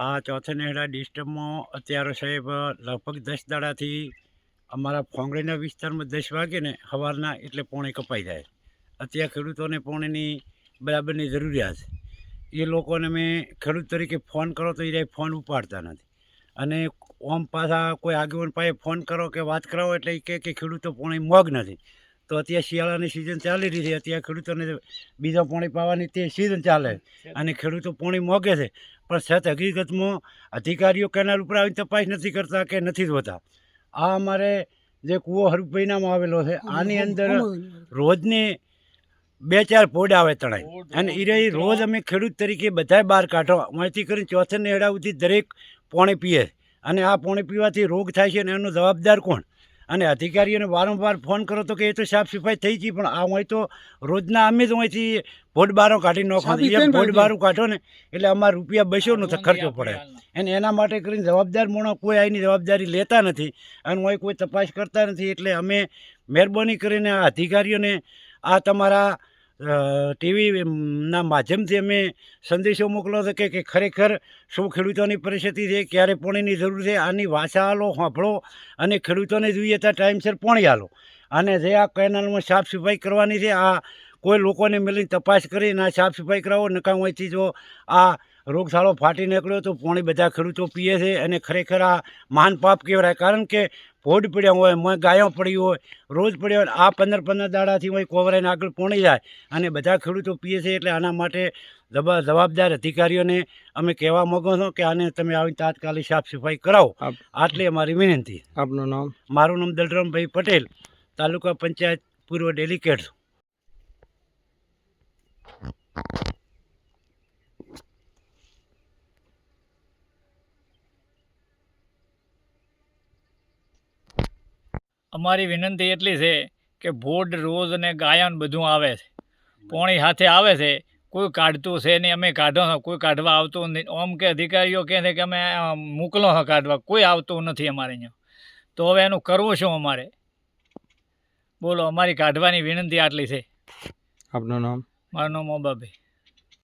આ ચોથા નેહડા ડિસ્ટર્બમાં અત્યારે સાહેબ લગભગ 10 દાડાથી અમારા ફોંગડીના વિસ્તારમાં 10 વાગે ને સવારના એટલે પોણી કપાઈ જાય. અત્યારે ખેડૂતોને પોણીની બરાબરની જરૂરિયાત છે. એ લોકોને મેં ખેડૂત તરીકે ફોન કરો તો એ ફોન ઉપાડતા નથી. અને ઓમ પાછા કોઈ આગેવાન પાસે ફોન કરો કે વાત કરાવો એટલે એ કહે કે ખેડૂતો પોણી મોગ નથી. તો અત્યારે શિયાળાની સિઝન ચાલી રહી છે. અત્યારે ખેડૂતોને બીજા પોણી પાવાની તે સિઝન ચાલે અને ખેડૂતો પોણી મોગે છે. પણ સત હકીકતમાં અધિકારીઓ કેનાલ ઉપર આવીને તપાસ નથી કરતા કે નથી જોતા. આ અમારે જે કૂવો હરભાઈનામાં આવેલો છે આની અંદર રોજને 2-4 પોડ આવે તણાઈ અને એ રોજ અમે ખેડૂત તરીકે બધાય બહાર કાઢો અહીંથી કરીને ચોથા નેહડા સુધી દરેક પોણી પીએ અને આ પોણી પીવાથી રોગ થાય છે અને એનો જવાબદાર કોણ? અને અધિકારીઓને વારંવાર ફોન કરો તો કે એ તો સાફ સફાઈ થઈ ગઈ, પણ આ હોય તો રોજના અમે જ અહીંથી ભોડ બારો કાઢી નાખો. એક ભોડ બારું કાઢો ને એટલે અમારે ₹200નો ખર્ચો પડે અને એના માટે કરીને જવાબદાર માણસ કોઈ આની જવાબદારી લેતા નથી અને હોય કોઈ તપાસ કરતા નથી. એટલે અમે મહેરબાની કરીને આ અધિકારીઓને આ તમારા ટીવીના માધ્યમથી અમે સંદેશો મોકલો છે કે ખરેખર શું ખેડૂતોની પરિસ્થિતિ છે, ક્યારે પાણીની જરૂર છે, આની વાસા આલો સાંભળો અને ખેડૂતોને જોઈએ ત્યાં ટાઈમસર પાણી આલો. અને જે આ કેનાલમાં સાફ સફાઈ કરવાની છે આ કોઈ લોકોને મળીને તપાસ કરીને આ સાફ સફાઈ કરાવો. નકામ હોયથી જો આ રોગચાળો ફાટી નીકળ્યો તો પાણી બધા ખેડૂતો પીએ છે અને ખરેખર આ મહાન પાપ કહેવાય. કારણ કે ભોડ પડ્યા હોય, મોય ગાયો પડી હોય, રોજ પડ્યા હોય, આ 15 દાડાથી હોય કોવરાઈને આગળ પોણી જાય અને બધા ખેડૂતો પીએ છે. એટલે આના માટે જવાબદાર અધિકારીઓને અમે કહેવા માગો છો કે આને તમે આવીને તાત્કાલિક સાફ સફાઈ કરાવો. આટલી અમારી વિનંતી. આપનું નામ? મારું નામ દલરામભાઈ પટેલ, તાલુકા પંચાયત પૂર્વ ડેલિકેટ. અમારી વિનંતી એટલી છે કે ભોડ રોજ અને ગાયન બધું આવે છે, પોણી સાથે આવે છે, કોઈ કાઢતું છે નહીં. અમે કાઢો કોઈ કાઢવા આવતું નથી. ઓમ કે અધિકારીઓ કહે છે કે અમે મોકલો હા કાઢવા, કોઈ આવતું નથી અમારે અહીંયા. તો હવે એનું કરવું શું અમારે? બોલો, અમારી કાઢવાની વિનંતી આટલી છે. આપનું નામ? મારું નામ મોબાભાઈ.